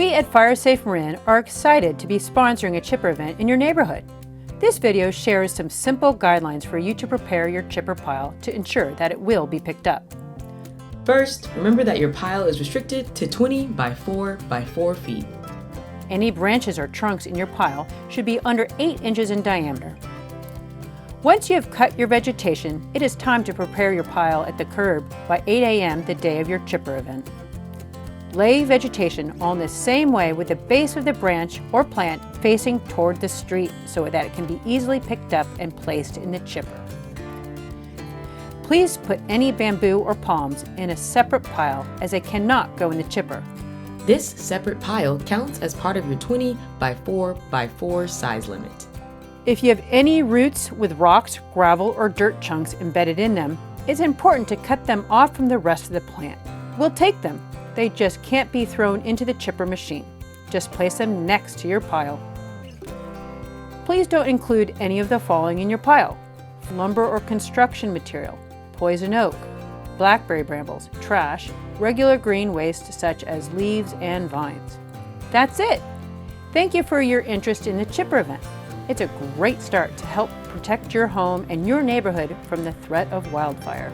We at FireSafe Marin are excited to be sponsoring a chipper event in your neighborhood. This video shares some simple guidelines for you to prepare your chipper pile to ensure that it will be picked up. First, remember that your pile is restricted to 20 by 4 by 4 feet. Any branches or trunks in your pile should be under 8 inches in diameter. Once you have cut your vegetation, it is time to prepare your pile at the curb by 8 a.m. the day of your chipper event. Lay vegetation on the same way with the base of the branch or plant facing toward the street so that it can be easily picked up and placed in the chipper. Please put any bamboo or palms in a separate pile as they cannot go in the chipper. This separate pile counts as part of your 20 by 4 by 4 size limit. If you have any roots with rocks, gravel, or dirt chunks embedded in them, it's important to cut them off from the rest of the plant. We'll take them. They just can't be thrown into the chipper machine. Just place them next to your pile. Please don't include any of the following in your pile: lumber or construction material, poison oak, blackberry brambles, trash, regular green waste such as leaves and vines. That's it! Thank you for your interest in the chipper event. It's a great start to help protect your home and your neighborhood from the threat of wildfire.